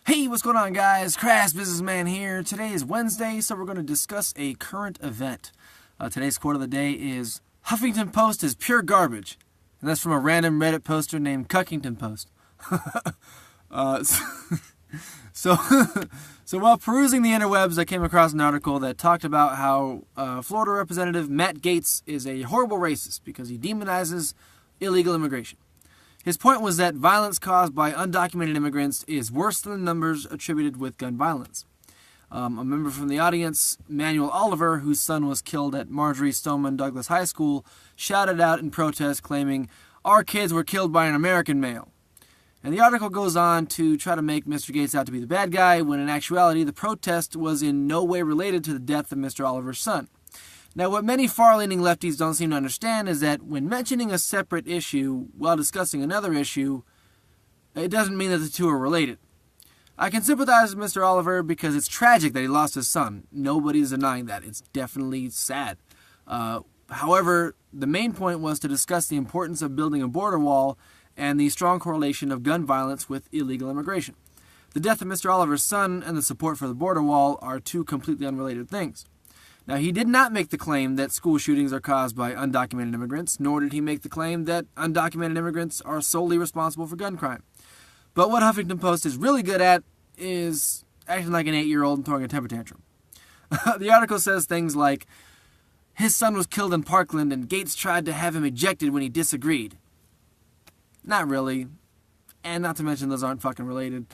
Hey, what's going on, guys? Crass Businessman here. Today is Wednesday, so we're going to discuss a current event. Today's quote of the day is, Huffington Post is pure garbage. And that's from a random Reddit poster named Cuckington Post. uh, so, so while perusing the interwebs, I came across an article that talked about how Florida Representative Matt Gaetz is a horrible racist because he demonizes illegal immigration. His point was that violence caused by undocumented immigrants is worse than the numbers attributed with gun violence. A member from the audience, Manuel Oliver, whose son was killed at Marjorie Stoneman Douglas High School, shouted out in protest claiming, "Our kids were killed by an American male." And the article goes on to try to make Mr. Gaetz out to be the bad guy, when in actuality the protest was in no way related to the death of Mr. Oliver's son. Now, what many far-leaning lefties don't seem to understand is that when mentioning a separate issue while discussing another issue, it doesn't mean that the two are related. I can sympathize with Mr. Oliver because it's tragic that he lost his son. Nobody's denying that. It's definitely sad. However, the main point was to discuss the importance of building a border wall and the strong correlation of gun violence with illegal immigration. The death of Mr. Oliver's son and the support for the border wall are two completely unrelated things. Now, he did not make the claim that school shootings are caused by undocumented immigrants, nor did he make the claim that undocumented immigrants are solely responsible for gun crime. But what Huffington Post is really good at is acting like an 8-year-old and throwing a temper tantrum. The article says things like, his son was killed in Parkland and Gaetz tried to have him ejected when he disagreed. Not really. And not to mention those aren't fucking related.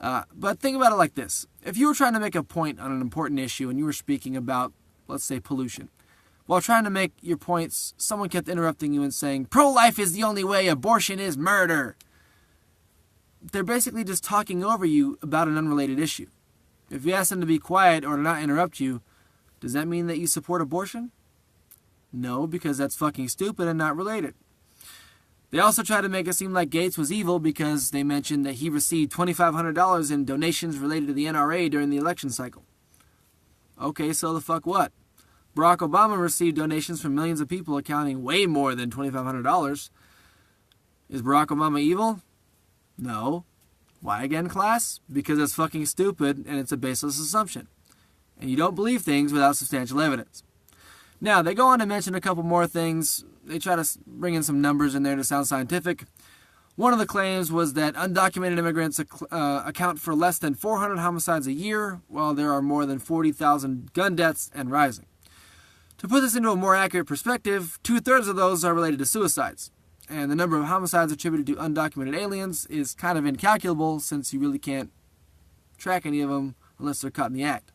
But think about it like this. If you were trying to make a point on an important issue and you were speaking about, let's say, pollution, while trying to make your points, someone kept interrupting you and saying, pro-life is the only way, abortion is murder. They're basically just talking over you about an unrelated issue. If you ask them to be quiet or to not interrupt you, does that mean that you support abortion? No, because that's fucking stupid and not related. They also tried to make it seem like Gaetz was evil because they mentioned that he received $2,500 in donations related to the NRA during the election cycle. Okay, so the fuck what? Barack Obama received donations from millions of people accounting way more than $2,500. Is Barack Obama evil? No. Why again, class? Because it's fucking stupid and it's a baseless assumption. And you don't believe things without substantial evidence. Now, they go on to mention a couple more things. They try to bring in some numbers in there to sound scientific. One of the claims was that undocumented immigrants account for less than 400 homicides a year, while there are more than 40,000 gun deaths and rising. To put this into a more accurate perspective, 2/3 of those are related to suicides. And the number of homicides attributed to undocumented aliens is kind of incalculable since you really can't track any of them unless they're caught in the act.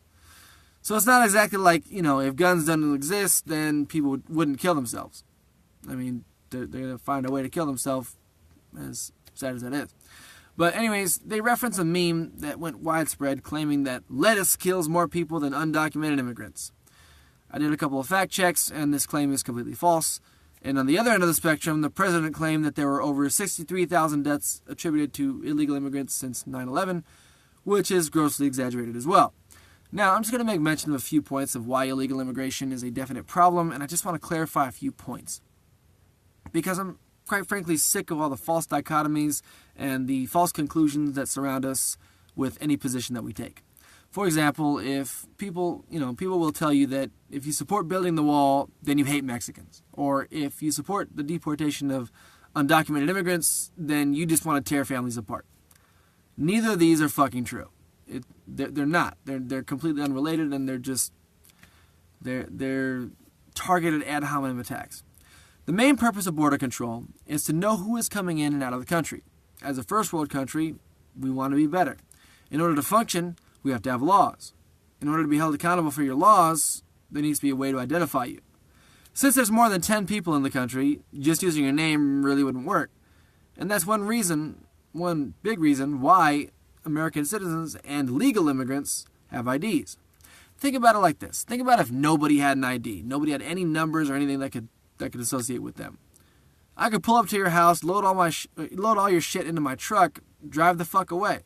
So it's not exactly like, if guns don't exist, then people wouldn't kill themselves. I mean, they're going to find a way to kill themselves, as sad as that is. But anyways, they reference a meme that went widespread claiming that lettuce kills more people than undocumented immigrants. I did a couple of fact checks, and this claim is completely false. And on the other end of the spectrum, the president claimed that there were over 63,000 deaths attributed to illegal immigrants since 9/11, which is grossly exaggerated as well. Now, I'm just going to make mention of a few points of why illegal immigration is a definite problem, and I just want to clarify a few points. Because I'm quite frankly sick of all the false dichotomies and the false conclusions that surround us with any position that we take. For example, if people will tell you that if you support building the wall, then you hate Mexicans. Or if you support the deportation of undocumented immigrants, then you just want to tear families apart. Neither of these are fucking true. They're not. They're completely unrelated, and they're targeted ad hominem attacks. The main purpose of border control is to know who is coming in and out of the country. As a first world country, we want to be better. In order to function, we have to have laws. In order to be held accountable for your laws, there needs to be a way to identify you. Since there's more than 10 people in the country, just using your name really wouldn't work. And that's one big reason why American citizens and legal immigrants have IDs. Think about it like this. Think about if nobody had an ID. Nobody had any numbers or anything that could associate with them. I could pull up to your house, load all your shit into my truck, drive the fuck away.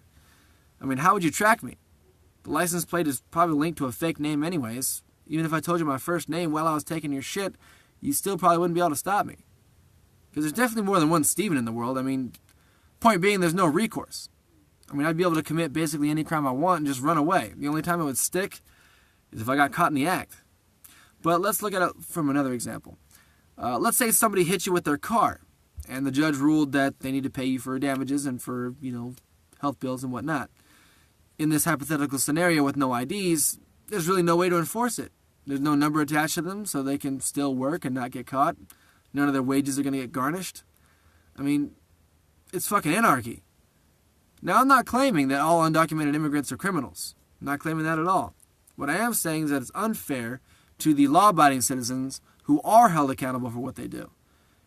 I mean, how would you track me? The license plate is probably linked to a fake name anyways. Even if I told you my first name while I was taking your shit, you still probably wouldn't be able to stop me. Because there's definitely more than one Steven in the world. I mean, point being, there's no recourse. I mean, I'd be able to commit basically any crime I want and just run away. The only time it would stick is if I got caught in the act. But let's look at it from another example. Let's say somebody hit you with their car, and the judge ruled that they need to pay you for damages and for, health bills and whatnot. In this hypothetical scenario with no IDs, there's really no way to enforce it. There's no number attached to them, so they can still work and not get caught. None of their wages are going to get garnished. I mean, it's fucking anarchy. Now, I'm not claiming that all undocumented immigrants are criminals. I'm not claiming that at all. What I am saying is that it's unfair to the law-abiding citizens who are held accountable for what they do.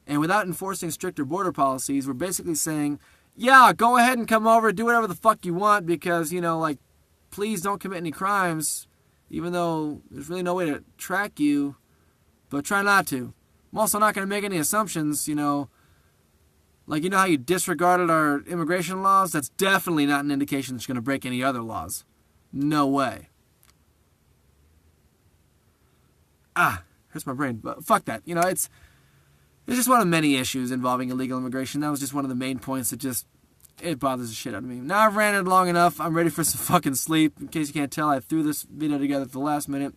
And without enforcing stricter border policies, we're basically saying, yeah, go ahead and come over, do whatever the fuck you want because, please don't commit any crimes, even though there's really no way to track you, but try not to. I'm also not going to make any assumptions, like, how you disregarded our immigration laws? That's definitely not an indication that you're going to break any other laws. No way. Hurts my brain, but fuck that. It's just one of many issues involving illegal immigration. That was just one of the main points that it bothers the shit out of me. Now I've ranted long enough. I'm ready for some fucking sleep. In case you can't tell, I threw this video together at the last minute.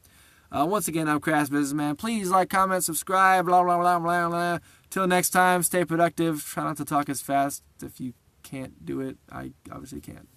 Once again, I'm Crass Businessman. Please like, comment, subscribe, blah, blah, blah, blah, blah. Till next time, stay productive. Try not to talk as fast. If you can't do it, I obviously can't.